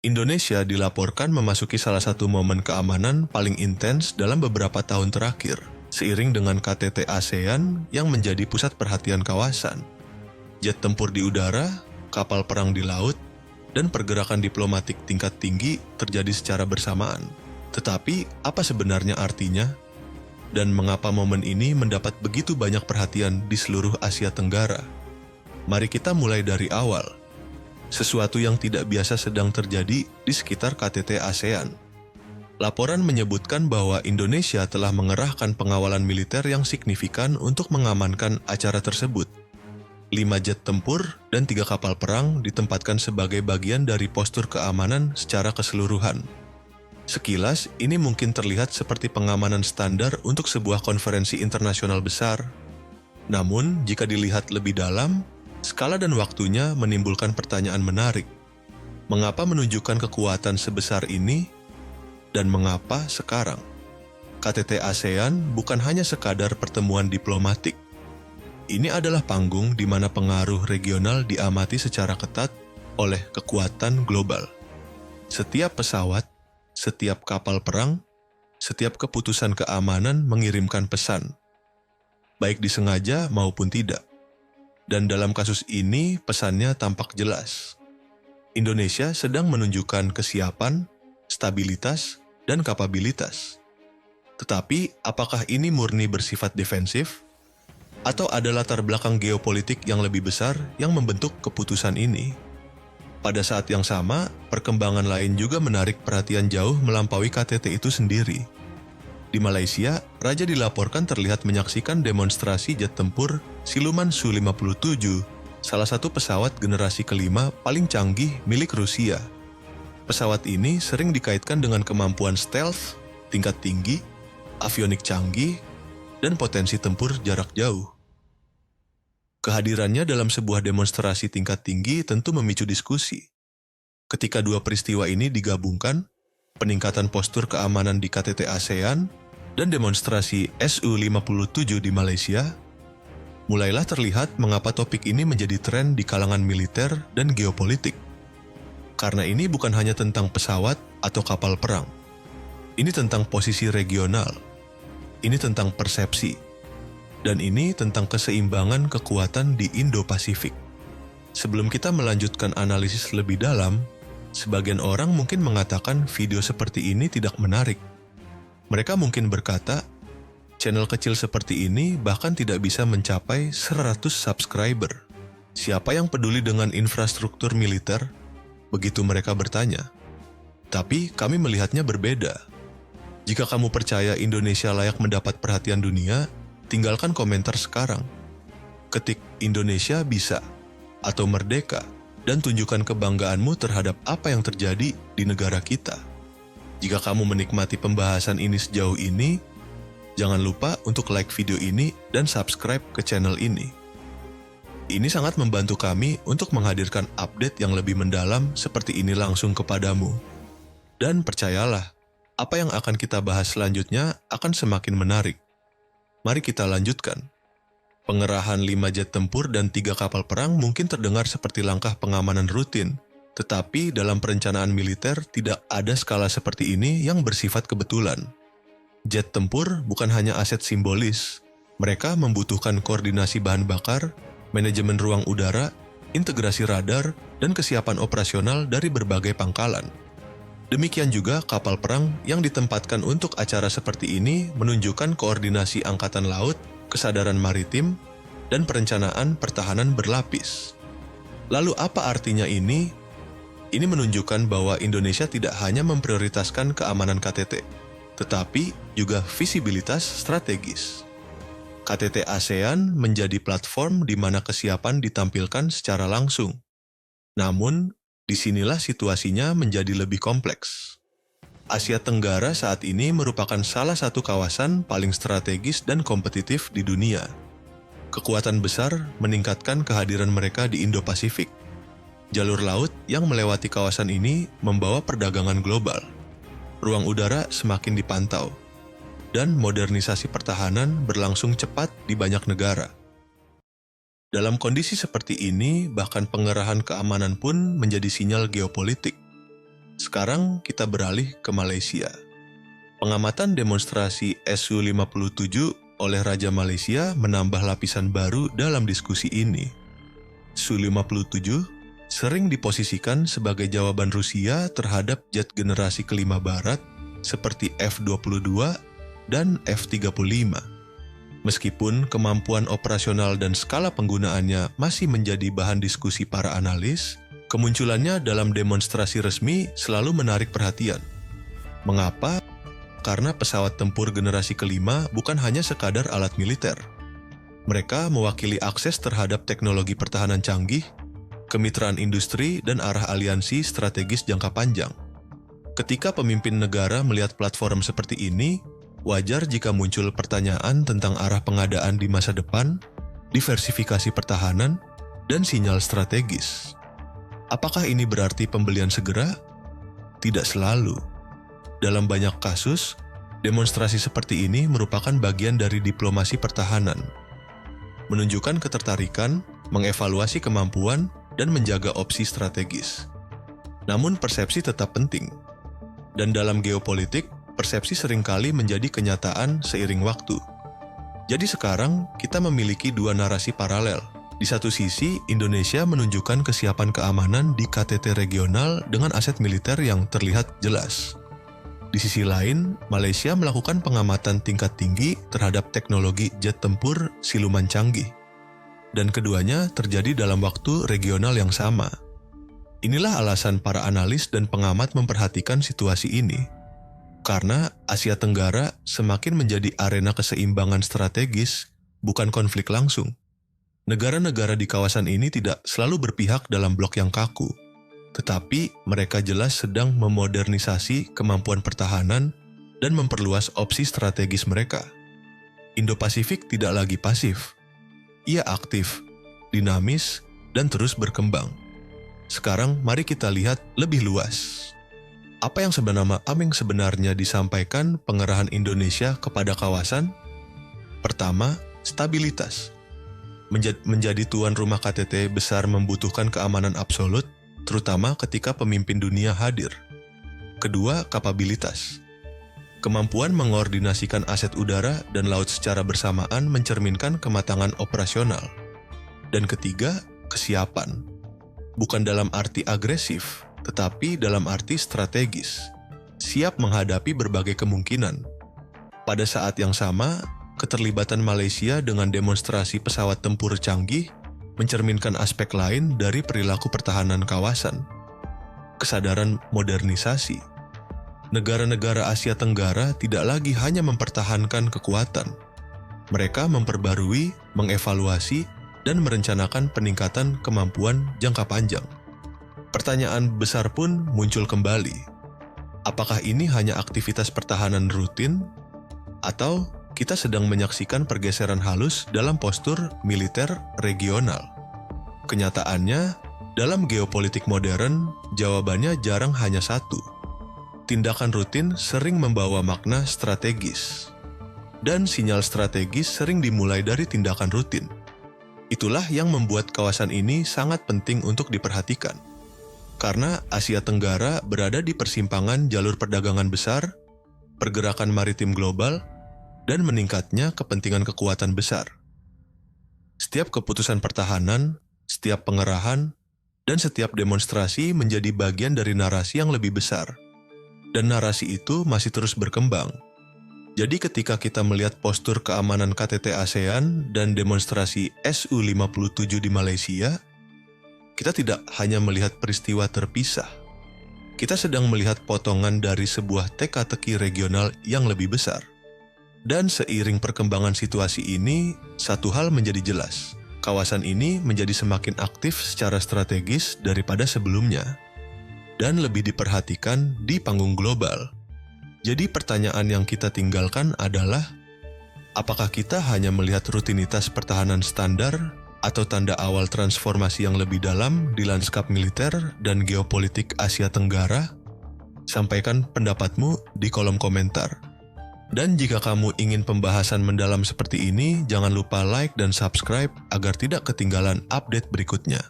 Indonesia dilaporkan memasuki salah satu momen keamanan paling intens dalam beberapa tahun terakhir, seiring dengan KTT ASEAN yang menjadi pusat perhatian kawasan. Jet tempur di udara, kapal perang di laut, dan pergerakan diplomatik tingkat tinggi terjadi secara bersamaan. Tetapi, apa sebenarnya artinya? Dan mengapa momen ini mendapat begitu banyak perhatian di seluruh Asia Tenggara? Mari kita mulai dari awal. Sesuatu yang tidak biasa sedang terjadi di sekitar KTT ASEAN. Laporan menyebutkan bahwa Indonesia telah mengerahkan pengawalan militer yang signifikan untuk mengamankan acara tersebut. 5 jet tempur dan 3 kapal perang ditempatkan sebagai bagian dari postur keamanan secara keseluruhan. Sekilas, ini mungkin terlihat seperti pengamanan standar untuk sebuah konferensi internasional besar. Namun, jika dilihat lebih dalam, skala dan waktunya menimbulkan pertanyaan menarik. Mengapa menunjukkan kekuatan sebesar ini? Dan mengapa sekarang? KTT ASEAN bukan hanya sekadar pertemuan diplomatik. Ini adalah panggung di mana pengaruh regional diamati secara ketat oleh kekuatan global. Setiap pesawat, setiap kapal perang, setiap keputusan keamanan mengirimkan pesan, baik disengaja maupun tidak. Dan dalam kasus ini, pesannya tampak jelas. Indonesia sedang menunjukkan kesiapan, stabilitas, dan kapabilitas. Tetapi, apakah ini murni bersifat defensif? Atau ada latar belakang geopolitik yang lebih besar yang membentuk keputusan ini? Pada saat yang sama, perkembangan lain juga menarik perhatian jauh melampaui KTT itu sendiri. Di Malaysia, Raja dilaporkan terlihat menyaksikan demonstrasi jet tempur siluman Su-57, salah satu pesawat generasi kelima paling canggih milik Rusia. Pesawat ini sering dikaitkan dengan kemampuan stealth, tingkat tinggi, avionik canggih, dan potensi tempur jarak jauh. Kehadirannya dalam sebuah demonstrasi tingkat tinggi tentu memicu diskusi. Ketika dua peristiwa ini digabungkan, peningkatan postur keamanan di KTT ASEAN dan demonstrasi Su-57 di Malaysia, mulailah terlihat mengapa topik ini menjadi tren di kalangan militer dan geopolitik. Karena ini bukan hanya tentang pesawat atau kapal perang. Ini tentang posisi regional. Ini tentang persepsi. Dan ini tentang keseimbangan kekuatan di Indo-Pasifik. Sebelum kita melanjutkan analisis lebih dalam, sebagian orang mungkin mengatakan video seperti ini tidak menarik. Mereka mungkin berkata, channel kecil seperti ini bahkan tidak bisa mencapai 100 subscriber. Siapa yang peduli dengan infrastruktur militer? Begitu mereka bertanya. Tapi kami melihatnya berbeda. Jika kamu percaya Indonesia layak mendapat perhatian dunia, tinggalkan komentar sekarang. Ketik Indonesia bisa atau merdeka dan tunjukkan kebanggaanmu terhadap apa yang terjadi di negara kita. Jika kamu menikmati pembahasan ini sejauh ini, jangan lupa untuk like video ini dan subscribe ke channel ini. Ini sangat membantu kami untuk menghadirkan update yang lebih mendalam seperti ini langsung kepadamu. Dan percayalah, apa yang akan kita bahas selanjutnya akan semakin menarik. Mari kita lanjutkan. Pengerahan 5 jet tempur dan 3 kapal perang mungkin terdengar seperti langkah pengamanan rutin, tetapi dalam perencanaan militer tidak ada skala seperti ini yang bersifat kebetulan. Jet tempur bukan hanya aset simbolis, mereka membutuhkan koordinasi bahan bakar, manajemen ruang udara, integrasi radar, dan kesiapan operasional dari berbagai pangkalan. Demikian juga kapal perang yang ditempatkan untuk acara seperti ini menunjukkan koordinasi angkatan laut, kesadaran maritim, dan perencanaan pertahanan berlapis. Lalu apa artinya ini? Ini menunjukkan bahwa Indonesia tidak hanya memprioritaskan keamanan KTT, tetapi juga visibilitas strategis. KTT ASEAN menjadi platform di mana kesiapan ditampilkan secara langsung. Namun, disinilah situasinya menjadi lebih kompleks. Asia Tenggara saat ini merupakan salah satu kawasan paling strategis dan kompetitif di dunia. Kekuatan besar meningkatkan kehadiran mereka di Indo-Pasifik. Jalur laut yang melewati kawasan ini membawa perdagangan global. Ruang udara semakin dipantau. Dan modernisasi pertahanan berlangsung cepat di banyak negara. Dalam kondisi seperti ini, bahkan pengerahan keamanan pun menjadi sinyal geopolitik. Sekarang kita beralih ke Malaysia. Pengamatan demonstrasi Su-57 oleh Raja Malaysia menambah lapisan baru dalam diskusi ini. Su-57 sering diposisikan sebagai jawaban Rusia terhadap jet generasi kelima barat seperti F-22 dan F-35. Meskipun kemampuan operasional dan skala penggunaannya masih menjadi bahan diskusi para analis, kemunculannya dalam demonstrasi resmi selalu menarik perhatian. Mengapa? Karena pesawat tempur generasi kelima bukan hanya sekadar alat militer. Mereka mewakili akses terhadap teknologi pertahanan canggih, kemitraan industri, dan arah aliansi strategis jangka panjang. Ketika pemimpin negara melihat platform seperti ini, wajar jika muncul pertanyaan tentang arah pengadaan di masa depan, diversifikasi pertahanan, dan sinyal strategis. Apakah ini berarti pembelian segera? Tidak selalu. Dalam banyak kasus, demonstrasi seperti ini merupakan bagian dari diplomasi pertahanan, menunjukkan ketertarikan, mengevaluasi kemampuan, dan menjaga opsi strategis. Namun persepsi tetap penting. Dan dalam geopolitik, persepsi seringkali menjadi kenyataan seiring waktu. Jadi sekarang kita memiliki dua narasi paralel. Di satu sisi, Indonesia menunjukkan kesiapan keamanan di KTT regional dengan aset militer yang terlihat jelas. Di sisi lain, Malaysia melakukan pengamatan tingkat tinggi terhadap teknologi jet tempur siluman canggih. Dan keduanya terjadi dalam waktu regional yang sama. Inilah alasan para analis dan pengamat memperhatikan situasi ini. Karena Asia Tenggara semakin menjadi arena keseimbangan strategis, bukan konflik langsung. Negara-negara di kawasan ini tidak selalu berpihak dalam blok yang kaku, tetapi mereka jelas sedang memodernisasi kemampuan pertahanan dan memperluas opsi strategis mereka. Indo-Pasifik tidak lagi pasif. Ia aktif, dinamis, dan terus berkembang. Sekarang mari kita lihat lebih luas. Apa yang sebenarnya disampaikan pengerahan Indonesia kepada kawasan? Pertama, stabilitas. Menjadi tuan rumah KTT besar membutuhkan keamanan absolut, terutama ketika pemimpin dunia hadir. Kedua, kapabilitas. Kemampuan mengordinasikan aset udara dan laut secara bersamaan mencerminkan kematangan operasional. Dan ketiga, kesiapan. Bukan dalam arti agresif, tetapi dalam arti strategis. Siap menghadapi berbagai kemungkinan. Pada saat yang sama, keterlibatan Malaysia dengan demonstrasi pesawat tempur canggih mencerminkan aspek lain dari perilaku pertahanan kawasan. Kesadaran modernisasi. Negara-negara Asia Tenggara tidak lagi hanya mempertahankan kekuatan. Mereka memperbarui, mengevaluasi, dan merencanakan peningkatan kemampuan jangka panjang. Pertanyaan besar pun muncul kembali. Apakah ini hanya aktivitas pertahanan rutin? Atau kita sedang menyaksikan pergeseran halus dalam postur militer regional? Kenyataannya, dalam geopolitik modern, jawabannya jarang hanya satu. Tindakan rutin sering membawa makna strategis. Dan sinyal strategis sering dimulai dari tindakan rutin. Itulah yang membuat kawasan ini sangat penting untuk diperhatikan. Karena Asia Tenggara berada di persimpangan jalur perdagangan besar, pergerakan maritim global, dan meningkatnya kepentingan kekuatan besar. Setiap keputusan pertahanan, setiap pengerahan, dan setiap demonstrasi menjadi bagian dari narasi yang lebih besar. Dan narasi itu masih terus berkembang. Jadi ketika kita melihat postur keamanan KTT ASEAN dan demonstrasi Su-57 di Malaysia, kita tidak hanya melihat peristiwa terpisah. Kita sedang melihat potongan dari sebuah teka-teki regional yang lebih besar. Dan seiring perkembangan situasi ini, satu hal menjadi jelas. Kawasan ini menjadi semakin aktif secara strategis daripada sebelumnya. Dan lebih diperhatikan di panggung global. Jadi pertanyaan yang kita tinggalkan adalah, apakah kita hanya melihat rutinitas pertahanan standar atau tanda awal transformasi yang lebih dalam di lanskap militer dan geopolitik Asia Tenggara? Sampaikan pendapatmu di kolom komentar. Dan jika kamu ingin pembahasan mendalam seperti ini, jangan lupa like dan subscribe agar tidak ketinggalan update berikutnya.